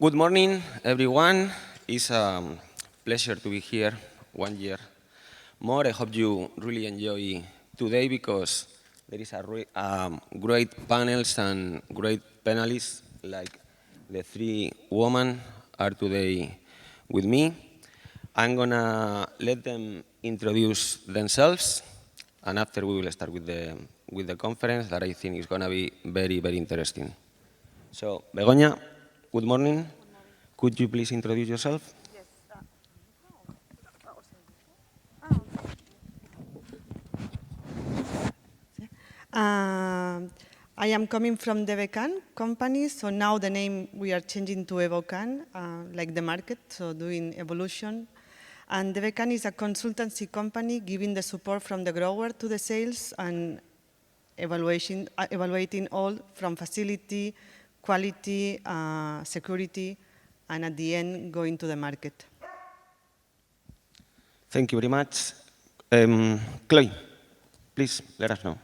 Good morning, everyone. It's a pleasure to be here 1 year more. I hope you really enjoy today because there is a great panels and great panelists like the three women are today with me. I'm gonna let them introduce themselves, and after we will start with the conference that I think is gonna be very, very interesting. So, Begoña, good morning. Could you please introduce yourself? Yes. I am coming from the Becan company, so now the name we are changing to Evocan, like the market, so doing evolution. And the Becan is a consultancy company giving the support from the grower to the sales and evaluating all from facility, quality, security, and at the end going to the market. Thank you very much. Chloe, please let us know.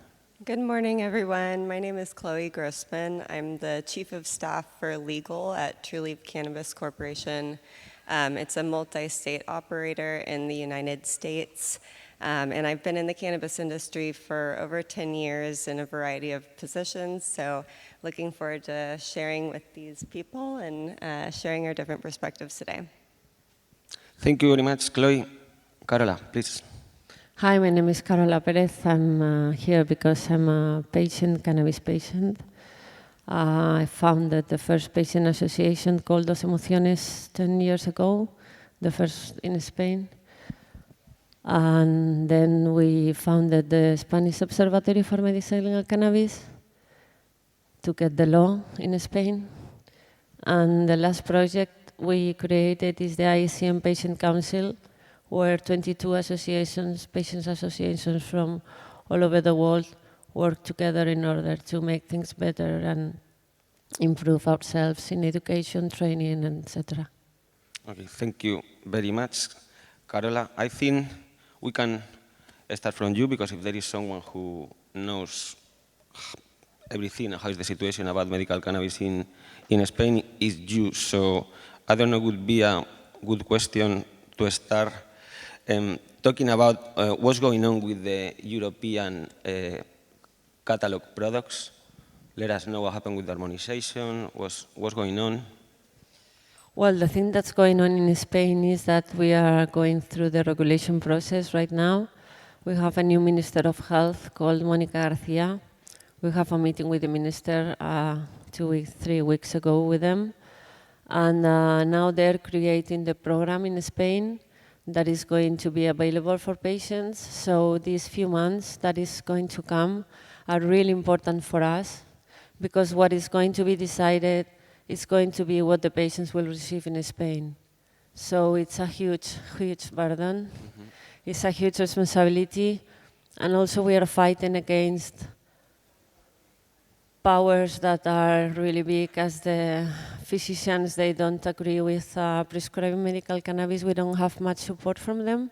Good morning, everyone. My name is Chloe Grossman. I'm the Chief of Staff for Legal at Trulieve Cannabis Corporation. It's a multi-state operator in the United States. And I've been in the cannabis industry for over 10 years in a variety of positions. So looking forward to sharing with these people and sharing our different perspectives today. Thank you very much, Chloe. Carola, please. Hi, my name is Carola Perez. I'm here because I'm a cannabis patient. I founded the first patient association called Dos Emociones 10 years ago, the first in Spain. And then we founded the Spanish Observatory for Medicinal Cannabis to get the law in Spain. And the last project we created is the ICM Patient Council, where 22 associations, patients associations from all over the world work together in order to make things better and improve ourselves in education, training, etc. Okay, thank you very much, Carola. I think we can start from you because if there is someone who knows everything, how is the situation about medical cannabis in Spain, is you. So I don't know, would be a good question to start talking about what's going on with the European catalog products. Let us know what happened with the harmonization, what's going on. Well, the thing that's going on in Spain is that we are going through the regulation process right now. We have a new Minister of Health called Mónica García. We have a meeting with the Minister 3 weeks ago with them. And now they're creating the program in Spain that is going to be available for patients. So these few months that is going to come are really important for us because what is going to be decided is going to be what the patients will receive in Spain. So it's a huge, huge burden. Mm-hmm. It's a huge responsibility. And also we are fighting against powers that are really big as the physicians, they don't agree with prescribing medical cannabis. We don't have much support from them.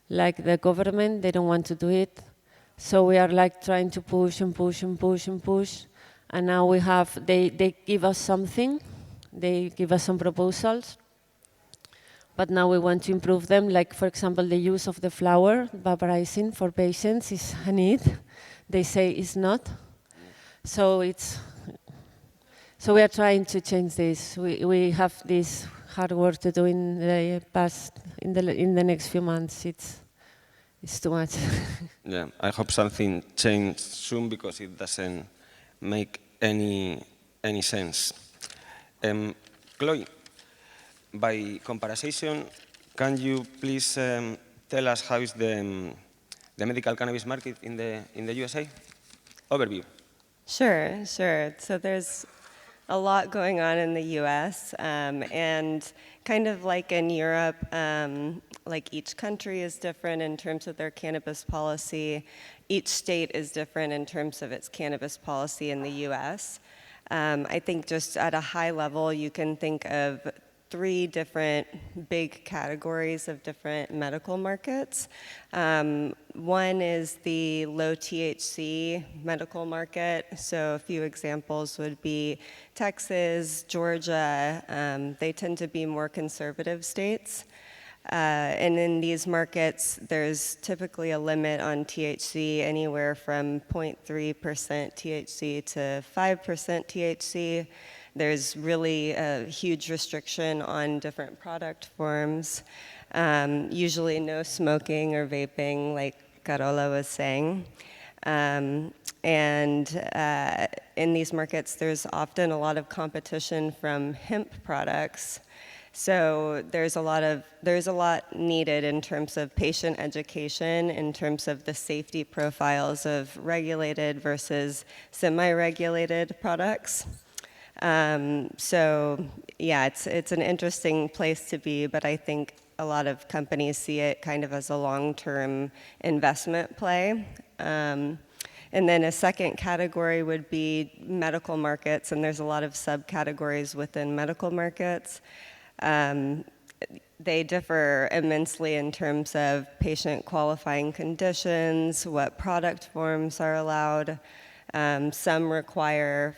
Like the government, they don't want to do it. So we are like trying to push and push and push and push. And now we have, they give us something. They give us some proposals. But now we want to improve them. Like, for example, the use of the flower, vaporizing for patients is a need. They say it's not. So we are trying to change this. We have this hard work to do in the next few months. It's too much. Yeah, I hope something changes soon because it doesn't make any sense. Chloe, by comparison, can you please tell us how is the medical cannabis market in the USA? Overview. Sure. So there's a lot going on in the US, and kind of like in Europe, like each country is different in terms of their cannabis policy. Each state is different in terms of its cannabis policy in the US. I think just at a high level, you can think of three different big categories of different medical markets. One is the low THC medical market. So a few examples would be Texas, Georgia. They tend to be more conservative states. And in these markets, there's typically a limit on THC, anywhere from 0.3% THC to 5% THC. There's really a huge restriction on different product forms. Usually no smoking or vaping, like Carola was saying. And in these markets, there's often a lot of competition from hemp products. So there's a lot needed in terms of patient education, in terms of the safety profiles of regulated versus semi-regulated products. So yeah, it's an interesting place to be, but I think a lot of companies see it kind of as a long-term investment play. And then a second category would be medical markets, and there's a lot of subcategories within medical markets. They differ immensely in terms of patient qualifying conditions, what product forms are allowed. Some require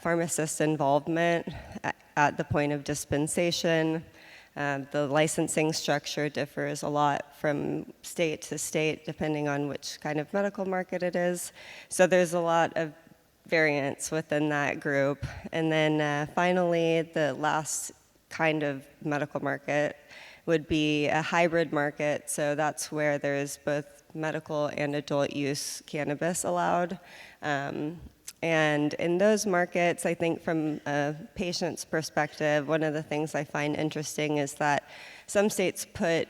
pharmacist involvement at the point of dispensation. The licensing structure differs a lot from state to state, depending on which kind of medical market it is. So there's a lot of variance within that group. And then finally, the last kind of medical market would be a hybrid market. So that's where there's both medical and adult use cannabis allowed. And in those markets, I think from a patient's perspective, one of the things I find interesting is that some states put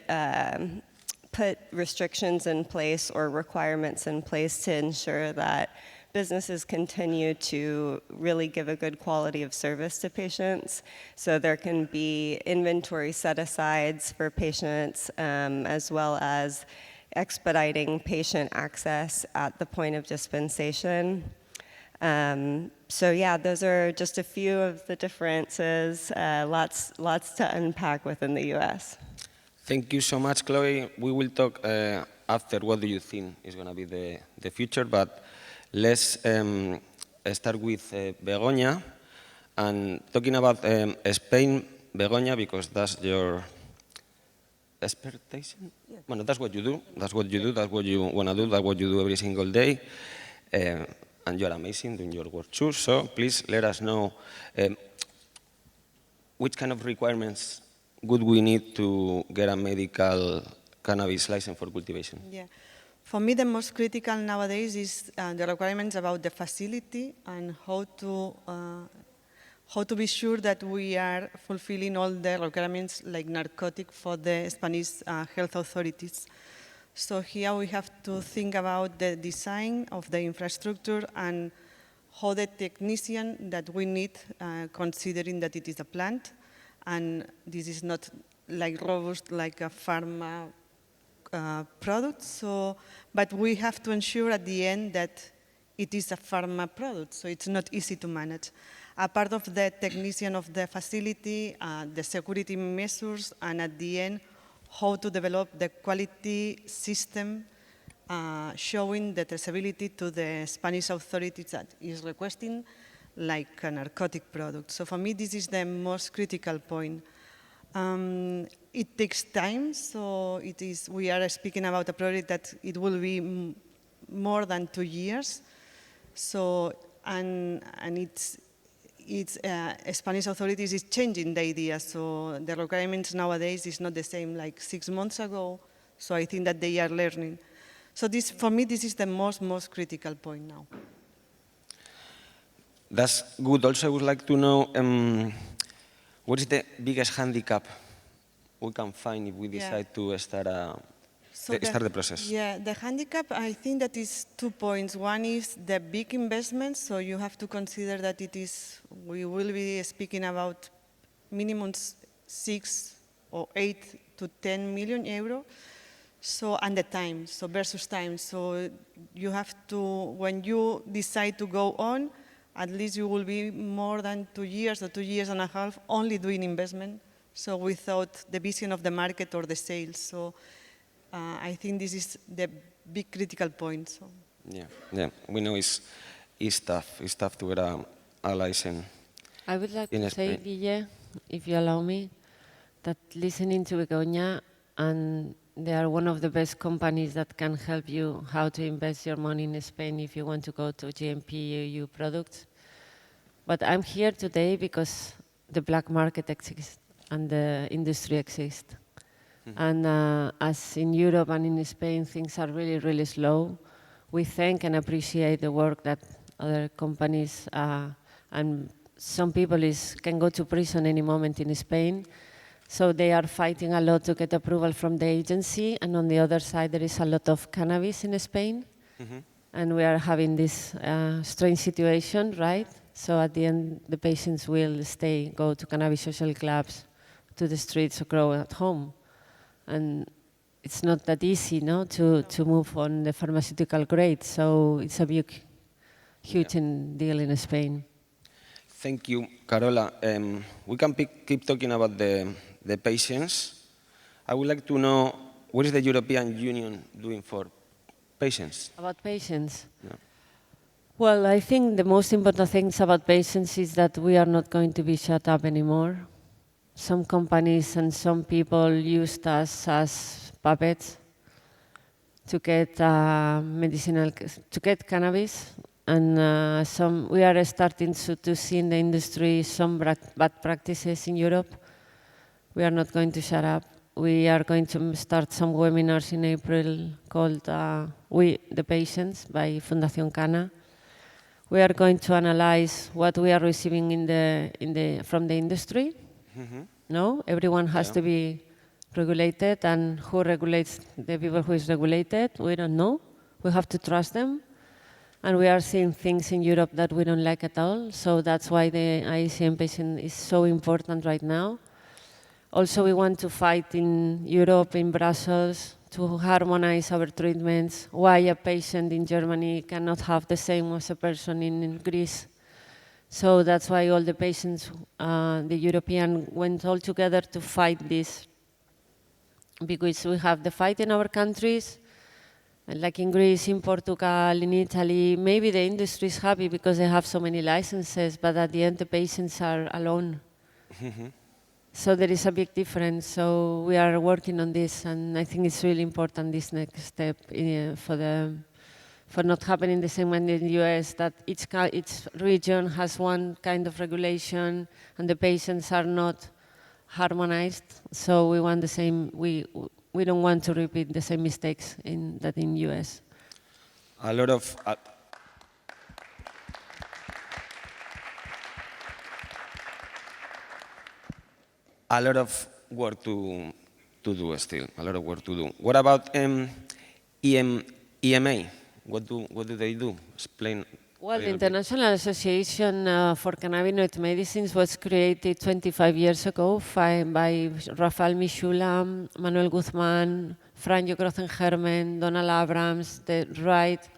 restrictions in place or requirements in place to ensure that businesses continue to really give a good quality of service to patients. So there can be inventory set-asides for patients, as well as expediting patient access at the point of dispensation. So yeah, those are just a few of the differences, lots to unpack within the US. Thank you so much, Chloe. We will talk after what do you think is going to be the future, but let's start with Begoña. And talking about Spain, Begoña, because that's your expertise. Yeah. Well, that's what you do. That's what you do. That's what you want to do. That's what you do every single day. And you're amazing doing your work too. So please let us know which kind of requirements would we need to get a medical cannabis license for cultivation? Yeah. For me, the most critical nowadays is the requirements about the facility and how to be sure that we are fulfilling all the requirements like narcotic for the Spanish health authorities. So here we have to think about the design of the infrastructure and how the technician that we need, considering that it is a plant, and this is not like robust like a pharma product. So, but we have to ensure at the end that it is a pharma product, so it's not easy to manage. A part of the technician of the facility, the security measures, and at the end, how to develop the quality system showing the traceability to the Spanish authorities that is requesting like a narcotic product. So for me, this is the most critical point. It takes time, so we are speaking about a project that it will be more than 2 years. So, and Spanish authorities is changing the idea, so the requirements nowadays is not the same like 6 months ago, so I think that they are learning. So this, for me, this is the most critical point now. That's good. Also, I would like to know what is the biggest handicap we can find if we decide to start the process? Yeah, the handicap, I think that is 2 points. One is the big investment, so you have to consider that we will be speaking about minimum 6 or 8 to 10 million euro. So, and the time, so versus time. So you have to, when you decide to go on, at least you will be more than 2 years or 2.5 years only doing investment. So without the vision of the market or the sales. So I think this is the big critical point. So. Yeah. We know it's tough. It's tough to get a license. I would like in to say, Spain. Guille, if you allow me, that listening to Begoña, and they are one of the best companies that can help you how to invest your money in Spain if you want to go to GMP EU products. But I'm here today because the black market exists and the industry exists. And as in Europe and in Spain, things are really, really slow. We thank and appreciate the work that other companies and some people can go to prison any moment in Spain. So they are fighting a lot to get approval from the agency. And on the other side, there is a lot of cannabis in Spain. And we are having this strange situation, right? So at the end, the patients will go to cannabis social clubs, to the streets, or grow at home. And it's not that easy, no, to move on the pharmaceutical grade. So it's a huge deal in Spain. Thank you, Carola. We can keep talking about the patients. I would like to know, what is the European Union doing for patients? About patients? Yeah. Well, I think the most important things about patients is that we are not going to be shut up anymore. Some companies and some people used us as puppets to get cannabis, and we are starting to see in the industry some bad practices in Europe. We are not going to shut up. We are going to start some webinars in April called "We the Patients" by Fundación Cana. We are going to analyze what we are receiving from the industry. No, everyone has to be regulated, and who regulates the people who is regulated? We don't know. We have to trust them, and we are seeing things in Europe that we don't like at all. So that's why the ICM patient is so important right now. Also, we want to fight in Europe, in Brussels, to harmonize our treatments. Why a patient in Germany cannot have the same as a person in Greece. So that's why all the patients, the European, went all together to fight this. Because we have the fight in our countries, like in Greece, in Portugal, in Italy. Maybe the industry is happy because they have so many licenses, but at the end the patients are alone. So there is a big difference. So we are working on this, and I think it's really important, this next step, for not happening the same in the US, that each region has one kind of regulation and the patients are not harmonized. So we want the same, we don't want to repeat the same mistakes that in US. A lot of work to do still, a lot of work to do. What about EMA? What do they do? Explain. Well, the International Association for Cannabinoid Medicines was created 25 years ago by Rafael Michula, Manuel Guzman, Franjo Grothenhermen, Donald Abrams, the right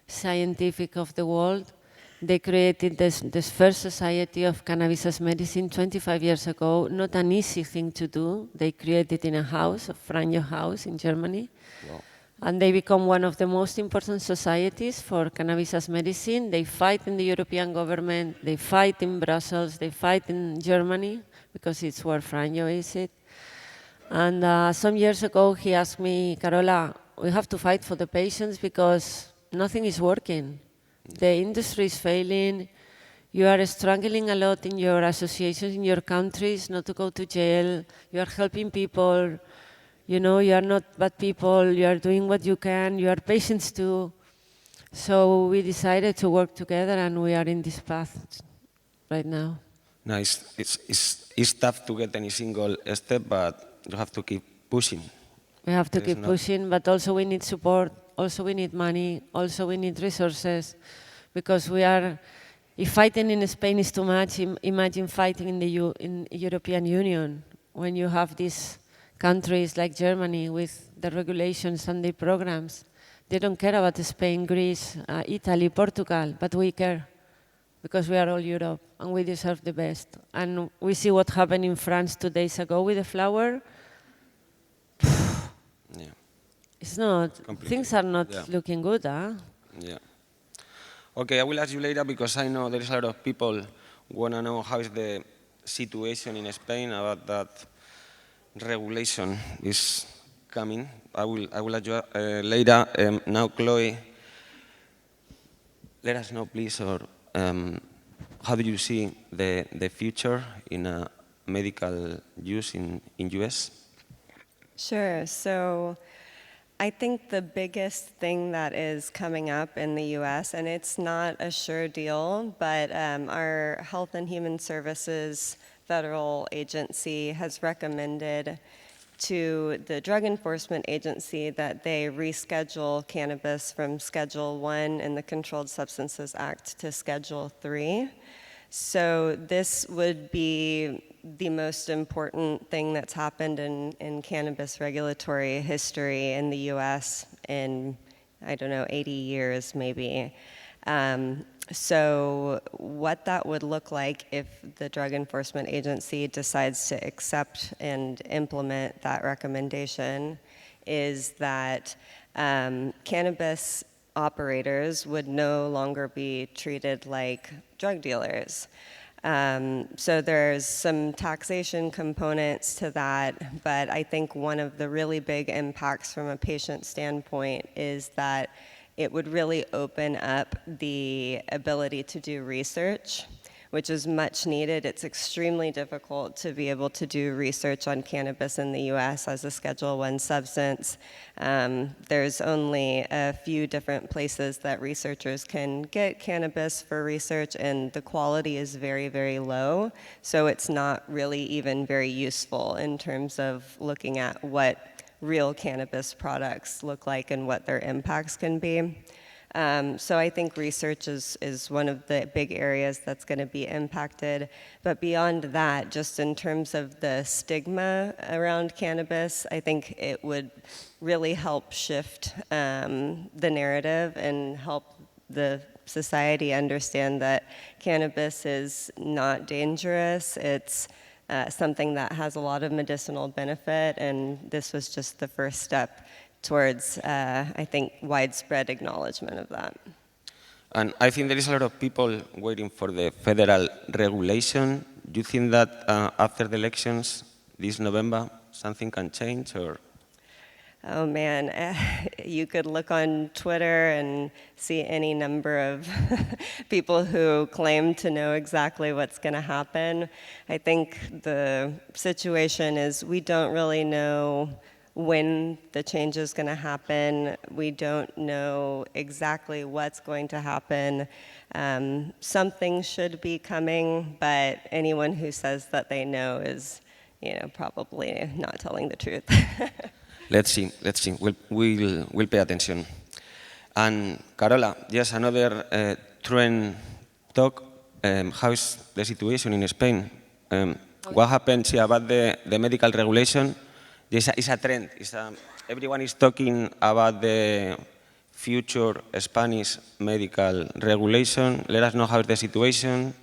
scientific of the world. They created this first society of cannabis as medicine 25 years ago. Not an easy thing to do. They created in a house, a Franjo house in Germany. Wow. And they become one of the most important societies for cannabis as medicine. They fight in the European government, they fight in Brussels, they fight in Germany, because it's where Franjo is it. And some years ago, he asked me, Carola, we have to fight for the patients because nothing is working. The industry is failing. You are struggling a lot in your associations, in your countries, not to go to jail. You are helping people. You know, you are not bad people. You are doing what you can. You are patients too. So we decided to work together, and we are in this path right now. Nice. It's tough to get any single step, but you have to keep pushing. We have to keep pushing, but also we need support. Also we need money. Also we need resources, because if fighting in Spain is too much, imagine fighting in the European Union, when you have these countries like Germany with the regulations and the programs. They don't care about Spain, Greece, Italy, Portugal, but we care. because we are all Europe and we deserve the best. And we see what happened in France 2 days ago with the flower. Yeah. It's not, Completely. things are not Yeah. looking good, huh? Yeah. Okay, I will ask you later because I know there is a lot of people want to know how is the situation in Spain about that regulation is coming. I will ask you later. Now, Chloe, let us know, please, or how do you see the future in medical use in US? Sure. So I think the biggest thing that is coming up in the US, and it's not a sure deal, but our Health and Human Services federal agency has recommended to the Drug Enforcement Agency that they reschedule cannabis from Schedule 1 in the Controlled Substances Act to Schedule 3. So this would be the most important thing that's happened in cannabis regulatory history in the US in, I don't know, 80 years maybe. So what that would look like if the Drug Enforcement Agency decides to accept and implement that recommendation is that cannabis operators would no longer be treated like drug dealers. So there's some taxation components to that, but I think one of the really big impacts from a patient standpoint is that it would really open up the ability to do research, which is much needed. It's extremely difficult to be able to do research on cannabis in the US as a Schedule I substance. There's only a few different places that researchers can get cannabis for research, and the quality is very, very low. So it's not really even very useful in terms of looking at what real cannabis products look like and what their impacts can be. So I think research is one of the big areas that's going to be impacted. But beyond that, just in terms of the stigma around cannabis, I think it would really help shift the narrative and help the society understand that cannabis is not dangerous. It's something that has a lot of medicinal benefit, and this was just the first step towards, I think, widespread acknowledgement of that. And I think there is a lot of people waiting for the federal regulation. Do you think that after the elections this November, something can change, or? Oh man, you could look on Twitter and see any number of people who claim to know exactly what's going to happen. I think the situation is we don't really know when the change is going to happen. We don't know exactly what's going to happen. Something should be coming, but anyone who says that they know is, probably not telling the truth. Let's see. We'll pay attention. And Carola, just another trend talk. How is the situation in Spain? What happens about the medical regulation? It's a trend. Everyone is talking about the future Spanish medical regulation. Let us know how is the situation.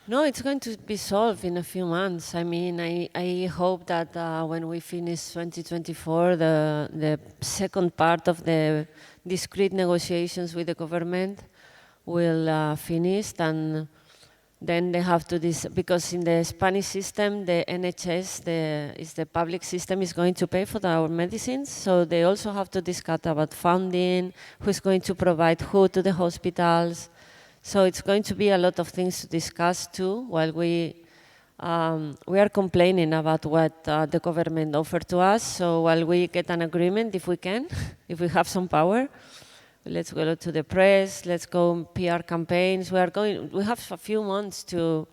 No, it's going to be solved in a few months. I mean, I hope that when we finish 2024, the second part of the discrete negotiations with the government will finish, and then they have to, because in the Spanish system, the NHS, the public system, is going to pay for our medicines, so they also have to discuss about funding, who's going to provide who to the hospitals. So it's going to be a lot of things to discuss too, while we are complaining about what the government offered to us. So while we get an agreement, if we can, if we have some power, let's go to the press, let's go PR campaigns. We have a few months to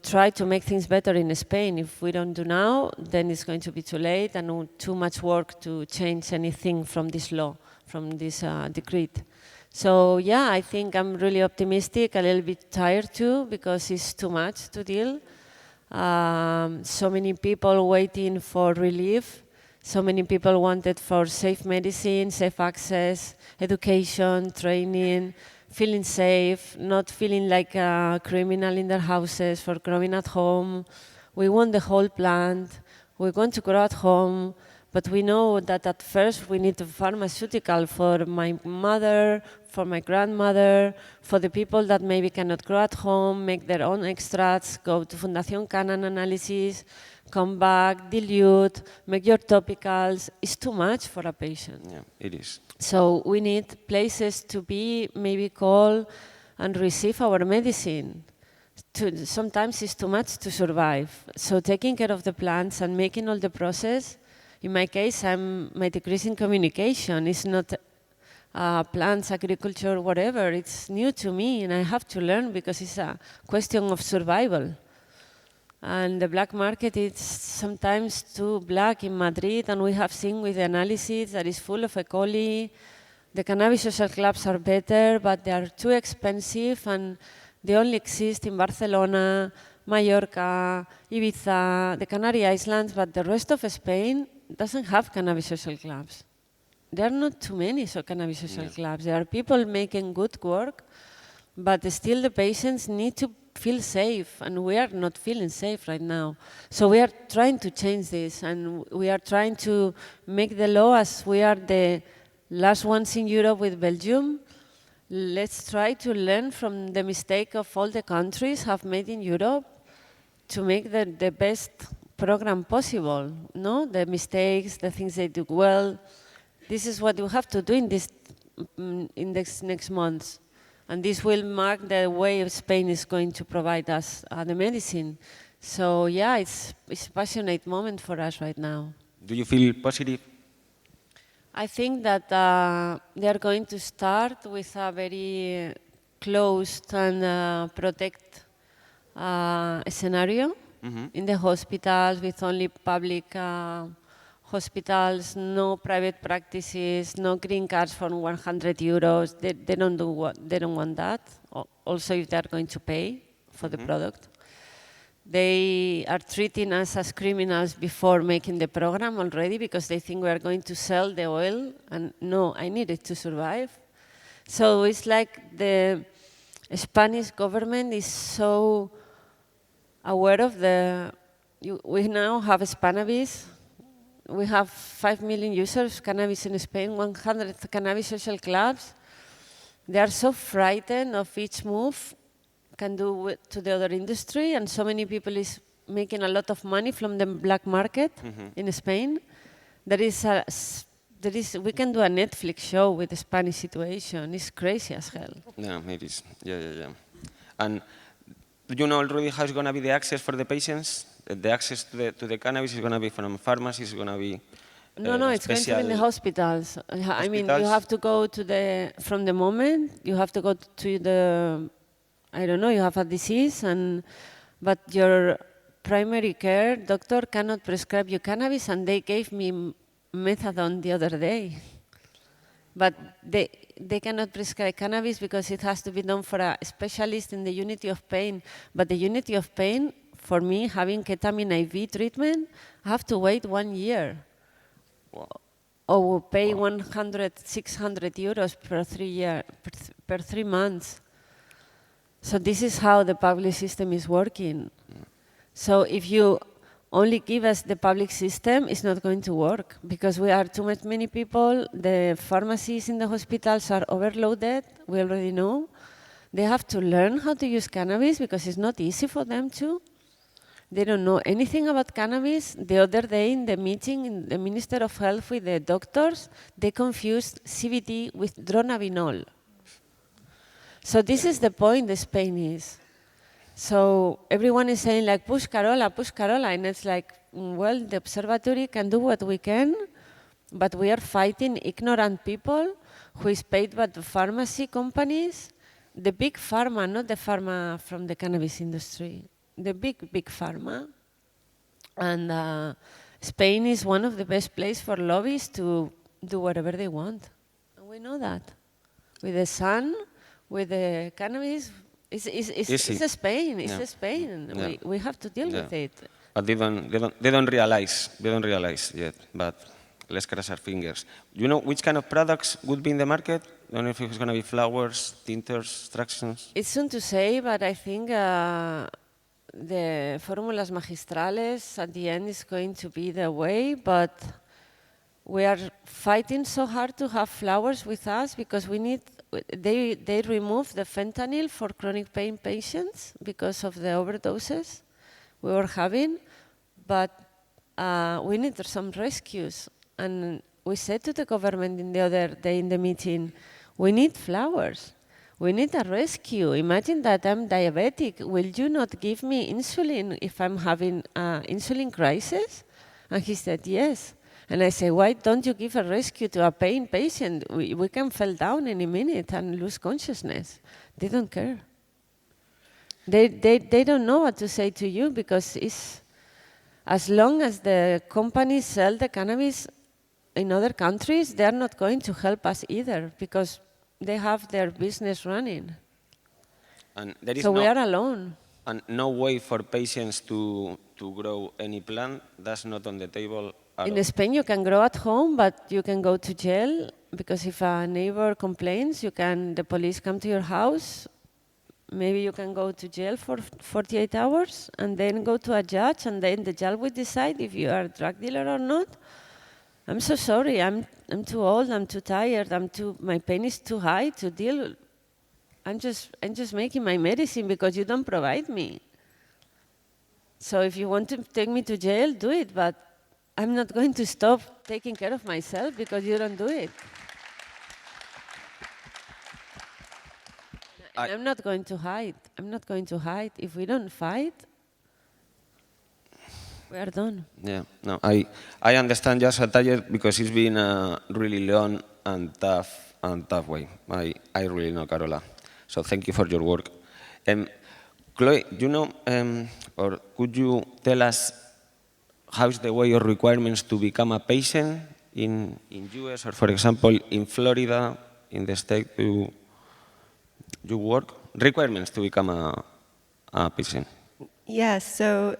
try to make things better in Spain. If we don't do now, then it's going to be too late and too much work to change anything from this law, from this decree. So yeah, I think I'm really optimistic, a little bit tired too, because it's too much to deal. So many people waiting for relief. So many people wanted for safe medicine, safe access, education, training, feeling safe, not feeling like a criminal in their houses for growing at home. We want the whole plant. We want to grow at home. But we know that at first we need a pharmaceutical for my mother, for my grandmother, for the people that maybe cannot grow at home, make their own extracts, go to Fundación Canan analysis, come back, dilute, make your topicals. It's too much for a patient. Yeah, it is. So we need places to be, maybe call and receive our medicine. Sometimes it's too much to survive. So taking care of the plants and making all the process. In my case, my degree is in communication. It's not plants, agriculture, whatever. It's new to me, and I have to learn because it's a question of survival. And the black market is sometimes too black in Madrid, and we have seen with the analysis that is full of E. coli. The cannabis social clubs are better, but they are too expensive, and they only exist in Barcelona, Mallorca, Ibiza, the Canary Islands, but the rest of Spain doesn't have cannabis social clubs. There are not too many cannabis social clubs. There are people making good work, but still the patients need to feel safe, and we are not feeling safe right now. So we are trying to change this, and we are trying to make the law as we are the last ones in Europe with Belgium. Let's try to learn from the mistake of all the countries have made in Europe to make the best program possible, no? The mistakes, the things they do well. This is what we have to do in this next months. And this will mark the way Spain is going to provide us the medicine. So yeah, it's a passionate moment for us right now. Do you feel positive? I think that they are going to start with a very closed and protect scenario in the hospitals with only public hospitals, no private practices, no green cards for 100 euros. They don't want that. Also, if they are going to pay for the product. They are treating us as criminals before making the program already because they think we are going to sell the oil, and no, I need it to survive. So it's like the Spanish government is so aware of we now have Cannabis. We have 5 million users of cannabis in Spain, 100 cannabis social clubs. They are so frightened of each move can do to the other industry, and so many people is making a lot of money from the black market in Spain. We can do a Netflix show with the Spanish situation. It's crazy as hell. Yeah, it is. Yeah. And do you know already how it's going to be the access for the patients? The access to the cannabis is going to be from pharmacies, it's going to be No, it's going to be in the hospitals. I mean, you have to go from the moment, you have to go to the, I don't know, you have a disease, but your primary care doctor cannot prescribe you cannabis, and they gave me methadone the other day. But they cannot prescribe cannabis because it has to be done for a specialist in the unity of pain. But the unity of pain, for me, having ketamine IV treatment, I have to wait 1 year. Wow. Or pay 600 euros per 3 months. So this is how the public system is working. So if you only give us the public system, it's not going to work because we are many people. The pharmacies in the hospitals are overloaded. We already know. They have to learn how to use cannabis because it's not easy for them to. They don't know anything about cannabis. The other day in the meeting, the Minister of Health with the doctors, they confused CBD with dronabinol. So this is the point that Spain is. So everyone is saying like, push Carola, and it's like, well, the observatory can do what we can, but we are fighting ignorant people who is paid by the pharmacy companies, the big pharma, not the pharma from the cannabis industry, the big pharma. And Spain is one of the best places for lobbies to do whatever they want. And we know that. With the sun, with the cannabis, it's Spain. It's Spain. Yeah. We have to deal with it. But they don't realize yet. But let's cross our fingers. Do you know which kind of products would be in the market? I don't know if it's going to be flowers, tinctures, extractions. It's soon to say, but I think the formulas magistrales at the end is going to be the way, but we are fighting so hard to have flowers with us because they remove the fentanyl for chronic pain patients because of the overdoses we were having, but we need some rescues. And we said to the government the other day in the meeting, we need flowers. We need a rescue. Imagine that I'm diabetic. Will you not give me insulin if I'm having an insulin crisis? And he said, yes. And I said, why don't you give a rescue to a pain patient? We can fall down in a minute and lose consciousness. They don't care. They don't know what to say to you because it's, as long as the companies sell the cannabis in other countries, they are not going to help us either because they have their business running. And there is so we are alone. And no way for patients to grow any plant. That's not on the table at all. In Spain, you can grow at home, but you can go to jail because if a neighbor complains, the police come to your house. Maybe you can go to jail for 48 hours and then go to a judge, and then the judge will decide if you are a drug dealer or not. I'm so sorry. I'm too old. I'm too tired. My pain is too high to deal. I'm just making my medicine because you don't provide me. So if you want to take me to jail, do it. But I'm not going to stop taking care of myself because you don't do it. I'm not going to hide. I'm not going to hide. If we don't fight, we are done. Yeah, no, I understand just a tired because it's been a really long and tough way. I really know, Carola. So thank you for your work. Chloe, you know, or could you tell us how is the way or requirements to become a patient in US or, for example, in Florida, in the state you work? Requirements to become a patient. Yes, so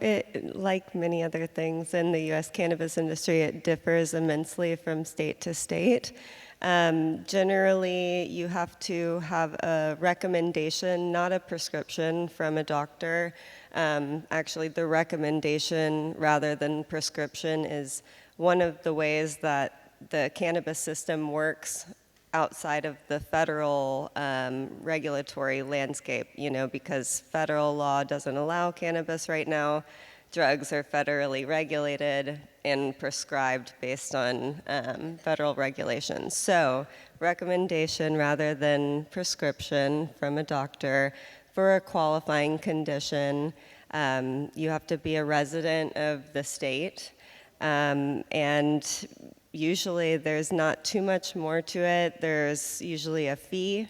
like many other things in the U.S. cannabis industry, it differs immensely from state to state. Generally, you have to have a recommendation, not a prescription from a doctor. Actually, the recommendation rather than prescription is one of the ways that the cannabis system works outside of the federal regulatory landscape, because federal law doesn't allow cannabis right now. Drugs are federally regulated and prescribed based on federal regulations. So, recommendation rather than prescription from a doctor for a qualifying condition. You have to be a resident of the state, and usually there's not too much more to it. There's usually a fee.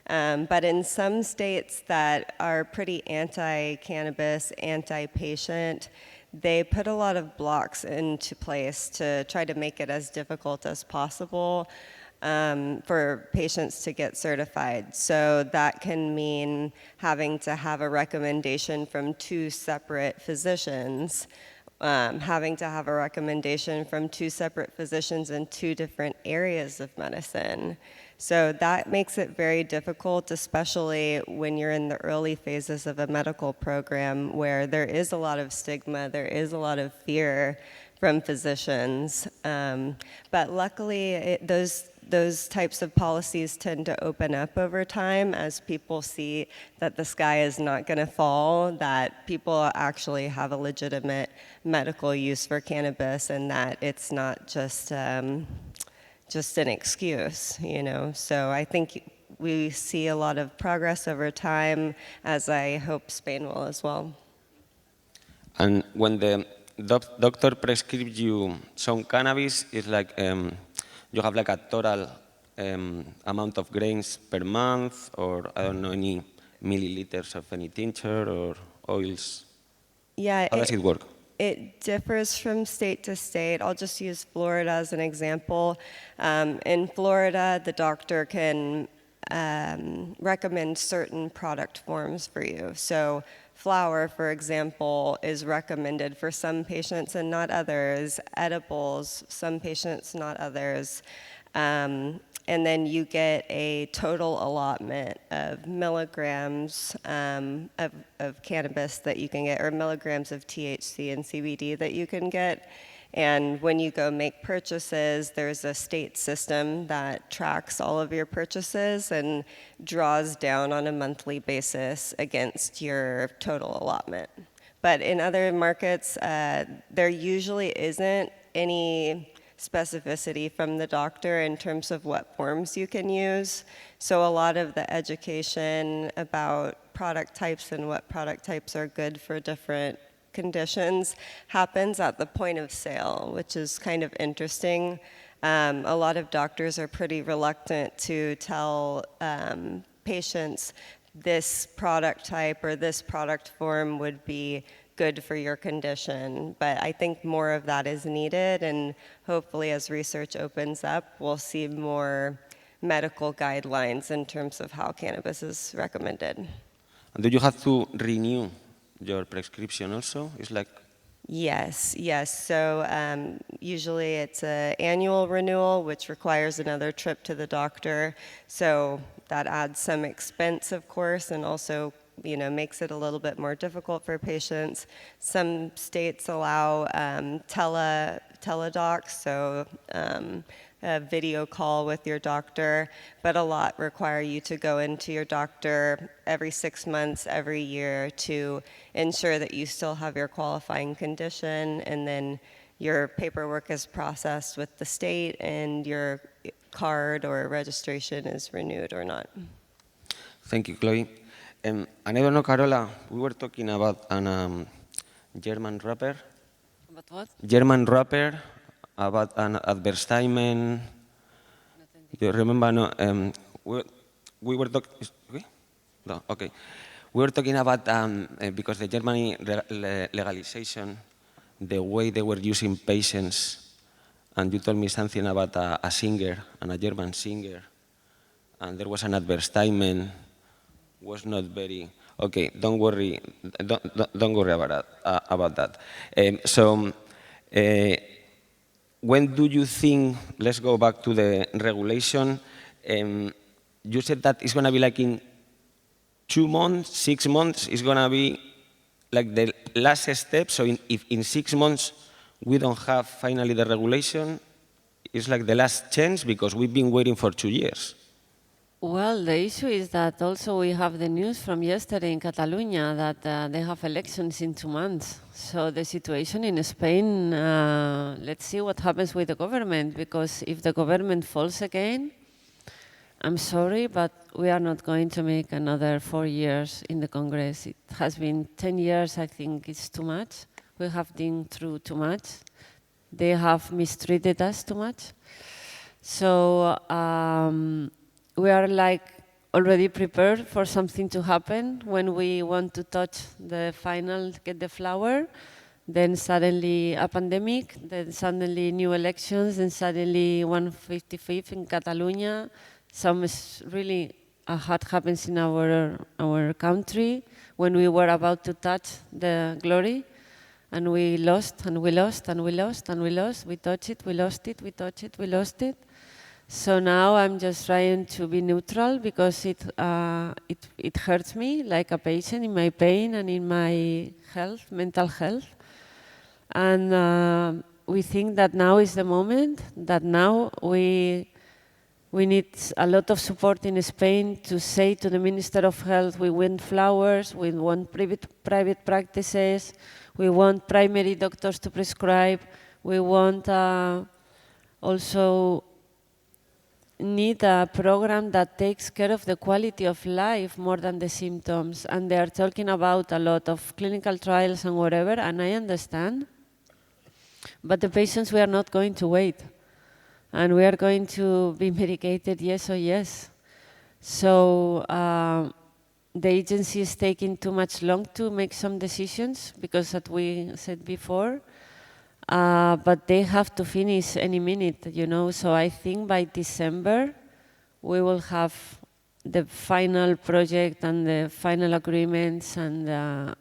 But in some states that are pretty anti-cannabis, anti-patient, they put a lot of blocks into place to try to make it as difficult as possible for patients to get certified. So that can mean having to have a recommendation from 2 separate physicians, having to have a recommendation from 2 separate physicians in 2 different areas of medicine. So that makes it very difficult, especially when you're in the early phases of a medical program where there is a lot of stigma, there is a lot of fear from physicians. But luckily, those types of policies tend to open up over time as people see that the sky is not going to fall, that people actually have a legitimate medical use for cannabis, and that it's not just an excuse, So I think we see a lot of progress over time, as I hope Spain will as well. And when the doctor prescribes you some cannabis, it's like you have like a total amount of grains per month, or I don't know, any milliliters of any tincture or oils? Yeah. How does it work? It differs from state to state. I'll just use Florida as an example. In Florida, the doctor can recommend certain product forms for you. So flour, for example, is recommended for some patients and not others. Edibles, some patients, not others. And then you get a total allotment of milligrams of cannabis that you can get, or milligrams of THC and CBD that you can get. And when you go make purchases, there's a state system that tracks all of your purchases and draws down on a monthly basis against your total allotment. But in other markets, there usually isn't any specificity from the doctor in terms of what forms you can use. So a lot of the education about product types and what product types are good for different conditions happens at the point of sale, which is kind of interesting. A lot of doctors are pretty reluctant to tell patients this product type or this product form would be good for your condition. But I think more of that is needed, and hopefully as research opens up, we'll see more medical guidelines in terms of how cannabis is recommended. And do you have to renew your prescription also? It's like... Yes. So usually it's an annual renewal, which requires another trip to the doctor. So that adds some expense, of course, and also makes it a little bit more difficult for patients. Some states allow teledocs, so a video call with your doctor, but a lot require you to go into your doctor every 6 months, every year to ensure that you still have your qualifying condition, and then your paperwork is processed with the state and your card or registration is renewed or not. Thank you, Chloe. And I don't know, Carola, we were talking about an German rapper. About what? German rapper, about an advertisement. You remember? No, we were talking. Okay? No, okay. We were talking about because the Germany legalization, the way they were using patients, and you told me something about a singer, and a German singer, and there was an advertisement. Was not very okay. Don't worry. Don't worry about that. When do you think? Let's go back to the regulation. You said that it's going to be like in 2 months, 6 months. It's going to be like the last step. So if in 6 months we don't have finally the regulation, it's like the last chance because we've been waiting for 2 years. Well, the issue is that also we have the news from yesterday in Catalonia that they have elections in 2 months. So the situation in Spain, let's see what happens with the government, because if the government falls again, I'm sorry, but we are not going to make another 4 years in the Congress. It has been 10 years, I think it's too much. We have been through too much. They have mistreated us too much. So, we are like already prepared for something to happen when we want to touch the final, get the flower, then suddenly a pandemic, then suddenly new elections, then suddenly 155th in Catalonia. Some really hard happens in our country when we were about to touch the glory, and we lost, and we lost, and we lost, and we lost. We touched it, we lost it, we touched it, we lost it. So now I'm just trying to be neutral because it hurts me like a patient in my pain and in my health, mental health. And we think that now is the moment, that now we need a lot of support in Spain to say to the Minister of Health, we want flowers, we want private practices, we want primary doctors to prescribe, we want also need a program that takes care of the quality of life more than the symptoms. And they are talking about a lot of clinical trials and whatever, and I understand. But the patients, we are not going to wait. And we are going to be medicated yes or yes. So the agency is taking too much long to make some decisions because that we said before. But they have to finish any minute, So I think by December we will have the final project and the final agreements, and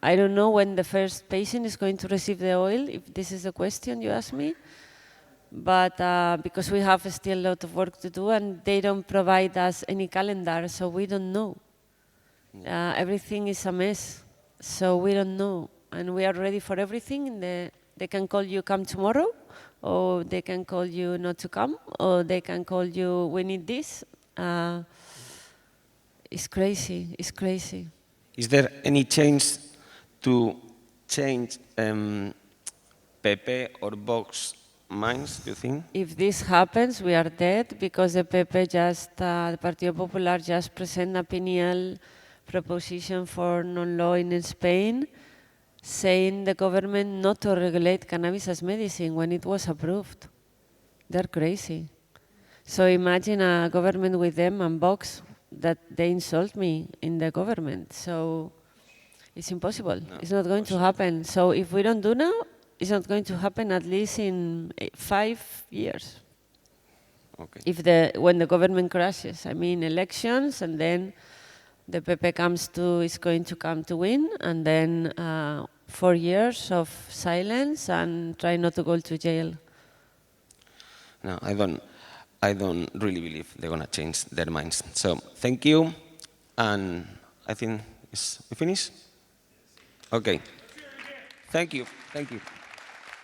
I don't know when the first patient is going to receive the oil, if this is the question you ask me. But because we have still a lot of work to do, and they don't provide us any calendar, so we don't know. Everything is a mess, so we don't know. And we are ready for everything. They can call you, come tomorrow, or they can call you not to come, or they can call you, we need this. It's crazy, it's crazy. Is there any chance to change PP or Vox minds, do you think? If this happens, we are dead, because the PP just, the Partido Popular just present a PNL proposition for non-law in Spain, saying the government not to regulate cannabis as medicine when it was approved. They're crazy. So imagine a government with them and Vox, that they insult me in the government. So it's impossible. No, it's not going to happen. So if we don't do now, it's not going to happen at least in 5 years. Okay. When the government crashes, I mean elections, and then the PP is going to come to win, and then 4 years of silence and try not to go to jail. No, I don't really believe they're going to change their minds. So thank you, and I think we finished? Okay. Thank you.